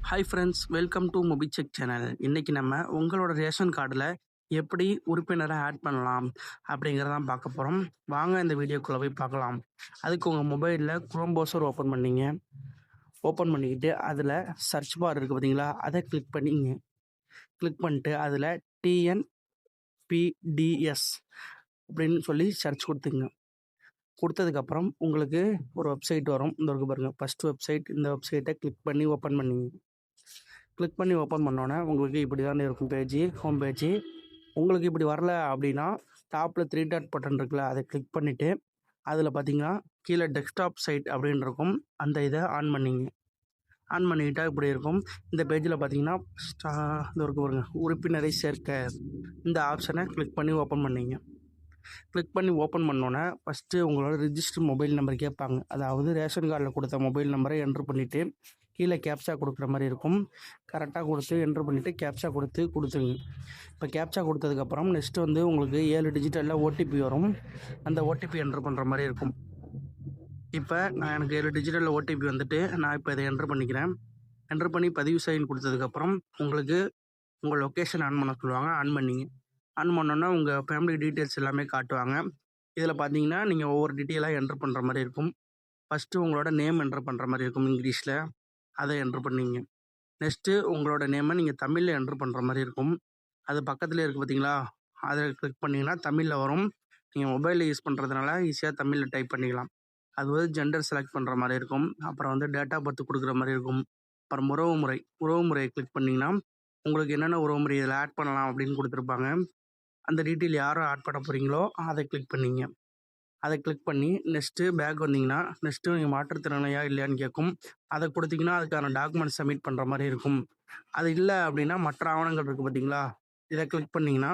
Hi friends, welcome to மொபிசெக் channel. இன்றைக்கி நம்ம உங்களோட ரேஷன் கார்டில் எப்படி உறுப்பினரை ஆட் பண்ணலாம் அப்படிங்கிறதான் பார்க்க போகிறோம். வாங்க இந்த வீடியோக்குள்ளே போய் பார்க்கலாம். அதுக்கு உங்கள் மொபைலில் குரோம் ப்ரௌசர் ஓப்பன் பண்ணிக்கிட்டு அதில் சர்ச் பார் இருக்குது பார்த்தீங்களா, அதை கிளிக் பண்ணிட்டு அதில் டிஎன்பிடிஎஸ் அப்படின்னு சொல்லி சர்ச் கொடுத்ததுக்கப்புறம் உங்களுக்கு ஒரு வெப்சைட் வரும். இந்த இருக்கு பாருங்கள், ஃபஸ்ட் வெப்சைட். இந்த வெப்சைட்டை கிளிக் பண்ணி ஓப்பன் பண்ணோன்னே உங்களுக்கு இப்படி தான் இருக்கும் ஹோம் பேஜ். உங்களுக்கு இப்படி வரல அப்படின்னா டாப்பில் 3 டாட் பட்டன் இருக்குல்ல, அதை கிளிக் பண்ணிவிட்டு அதில் பார்த்தீங்கன்னா கீழே டெஸ்க்டாப் சைட் அப்படின்னு இருக்கும். அந்த இதை ஆன் பண்ணிக்கிட்டால் இப்படி இருக்கும். இந்த பேஜில் பார்த்தீங்கன்னா இந்த இருக்கு பாருங்க, உறுப்பினரை சேர்க்க, இந்த ஆப்ஷனை கிளிக் பண்ணி ஓப்பன் பண்ணோன்னே ஃபஸ்ட்டு உங்களோட ரிஜிஸ்டர் மொபைல் நம்பர் கேட்பாங்க. அதாவது ரேஷன் கார்டில் கொடுத்த மொபைல் நம்பரை என்ட்ரு பண்ணிவிட்டு கீழே கேப்சா கொடுக்குற மாதிரி இருக்கும். கரெக்டாக கொடுத்து என்ட்ரு பண்ணிவிட்டு கேப்சா கொடுத்துருங்க. இப்போ கேப்சா கொடுத்ததுக்கப்புறம் நெக்ஸ்ட்டு வந்து உங்களுக்கு 7 டிஜிட்டலில் ஓடிபி வரும். அந்த ஓடிபி என்ட்ரு பண்ணுற மாதிரி இருக்கும். இப்போ எனக்கு 7 டிஜிட்டலில் ஓடிபி வந்துட்டு நான் இப்போ இதை என்ட்ரு பண்ணிக்கிறேன். என்ட்ரு பண்ணி பதிவு செய்யன்னு கொடுத்ததுக்கப்புறம் உங்களுக்கு உங்கள் லொக்கேஷன் ஆன் பண்ண சொல்லுவாங்க. ஆன் பண்ணோன்னா உங்கள் ஃபேமிலி டீட்டெயில்ஸ் எல்லாமே காட்டுவாங்க. இதில் பார்த்தீங்கன்னா நீங்கள் ஒவ்வொரு டீட்டெயிலாக என்ட்ரு பண்ணுற மாதிரி இருக்கும். ஃபஸ்ட்டு உங்களோட நேம் என்ட்ரு பண்ணுற மாதிரி இருக்கும் இங்கிலீஷில், அதை என்ட்ரு பண்ணிங்க. நெக்ஸ்ட்டு உங்களோட நேமை நீங்கள் தமிழில் என்ட்ரு பண்ணுற மாதிரி இருக்கும். அது பக்கத்துலேயே இருக்குது பார்த்தீங்களா, அதை கிளிக் பண்ணிங்கன்னா தமிழில் வரும். நீங்கள் மொபைலில் யூஸ் பண்ணுறதுனால ஈஸியாக தமிழில் டைப் பண்ணிக்கலாம். அது வந்து ஜெண்டர் செலக்ட் பண்ணுற மாதிரி இருக்கும். அப்புறம் வந்து டேட் ஆஃப் பர்த் கொடுக்குற மாதிரி இருக்கும். அப்புறம் உறவுமுறையை கிளிக் பண்ணிங்கன்னா உங்களுக்கு என்னென்ன உறவுமுறை இதில் ஆட் பண்ணலாம் அப்படின்னு கொடுத்துருப்பாங்க. அந்த டீட்டெயில் யாரோ ஆட் பண்ண போகிறீங்களோ அதை கிளிக் பண்ணி நெக்ஸ்ட்டு பேக் வந்தீங்கன்னா நெக்ஸ்ட்டு நீங்கள் மாற்றுத்திறனாளியா இல்லையான்னு கேட்கும். அதை கொடுத்தீங்கன்னா அதுக்கான டாக்குமெண்ட் சப்மிட் பண்ணுற மாதிரி இருக்கும். அது இல்லை அப்படின்னா மற்ற ஆவணங்கள் இருக்குது பார்த்தீங்களா, இதை கிளிக் பண்ணிங்கன்னா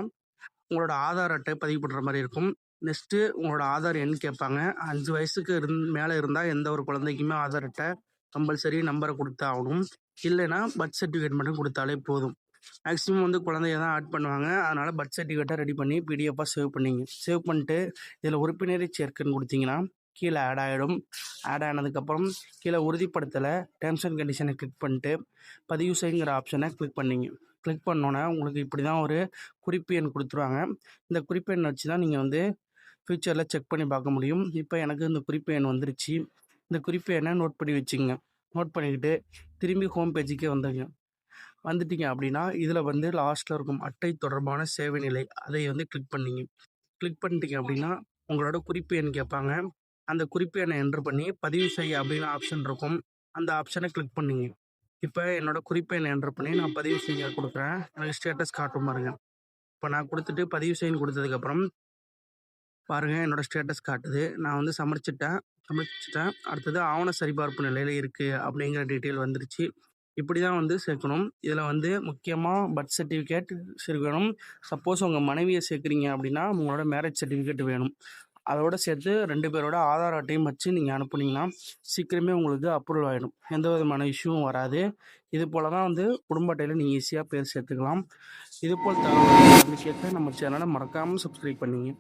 உங்களோட ஆதார் அட்டை பதிவு பண்ணுற மாதிரி இருக்கும். நெக்ஸ்ட்டு உங்களோட ஆதார் எண் கேட்பாங்க. 5 வயசுக்கு மேலே இருந்தால் எந்த ஒரு குழந்தைக்குமே ஆதார் அட்டை கம்பல்சரி நம்பரை கொடுத்து ஆகணும். இல்லைன்னா பர்த் சர்டிஃபிகேட் மட்டும் கொடுத்தாலே போதும். மேக்ஸிமம் வந்து குழந்தைய தான் ஆட் பண்ணுவாங்க. அதனால் பர்த் சர்டிஃபிகேட்டை ரெடி பண்ணி பிடிஎஃபாக சேவ் பண்ணிட்டு இதில் உறுப்பினரை சேர்க்குன்னு கொடுத்தீங்கன்னா கீழே ஆட் ஆகிடும். ஆட் ஆனதுக்கப்புறம் கீழே உறுதிப்படுத்தலை டேர்ம்ஸ் அண்ட் கண்டிஷனை கிளிக் பண்ணிட்டு பதிவு செய்யுங்கிற ஆப்ஷனை கிளிக் பண்ணோன்னே உங்களுக்கு இப்படி தான் ஒரு குறிப்பு எண் கொடுத்துருவாங்க. இந்த குறிப்பு எண் வச்சு தான் நீங்கள் வந்து ஃப்யூச்சரில் செக் பண்ணி பார்க்க முடியும். இப்போ எனக்கு இந்த குறிப்பு எண் வந்துருச்சு. இந்த குறிப்பு எண்ணை நோட் பண்ணிக்கிட்டு திரும்பி ஹோம் பேஜுக்கே வந்துட்டீங்க அப்படின்னா இதில் வந்து லாஸ்ட்டில் இருக்கும் அட்டை தொடர்பான சேவை நிலை, அதை வந்து கிளிக் பண்ணிட்டீங்க அப்படின்னா உங்களோட குறிப்பு எண் கேட்பாங்க. அந்த குறிப்பு எண்ணை என்ட்ரு பண்ணி பதிவு செய்ய அப்படின்னு ஆப்ஷன் இருக்கும். அந்த ஆப்ஷனை கிளிக் பண்ணிங்க. இப்போ என்னோடய குறிப்பு எண்ணை என்ட்ரு பண்ணி நான் பதிவு செய்ய கொடுக்குறேன். எனக்கு ஸ்டேட்டஸ் காட்டும் பாருங்கள். இப்போ நான் கொடுத்துட்டு பதிவு செய்யன்னு கொடுத்ததுக்கப்புறம் பாருங்கள், என்னோடய ஸ்டேட்டஸ் காட்டுது. நான் வந்து சமர்ப்பிச்சிட்டேன். அடுத்தது ஆவண சரிபார்ப்பு நிலையில் இருக்குது அப்படிங்கிற டீட்டெயில் வந்துருச்சு. இப்படி தான் வந்து சேர்க்கணும். இதில் வந்து முக்கியமாக பர்த் சர்டிஃபிகேட் சேர்க்கணும். சப்போஸ் உங்கள் மனைவியை சேர்க்குறீங்க அப்படின்னா உங்களோட மேரேஜ் சர்டிஃபிகேட் வேணும். அதோடு சேர்த்து 2 பேரோட ஆதார் அட்டையும் வச்சு நீங்கள் அனுப்புனீங்கன்னா சீக்கிரமே உங்களுக்கு அப்ரூவல் ஆகிடும். எந்த விதமான இஷ்யூவும் வராது. இது போல் தான் வந்து குடும்ப அட்டையில் நீங்கள் ஈஸியாக பேர் சேர்த்துக்கலாம். இது போல் தகவல் நம்ம சேனலை மறக்காமல் சப்ஸ்கிரைப் பண்ணிங்க.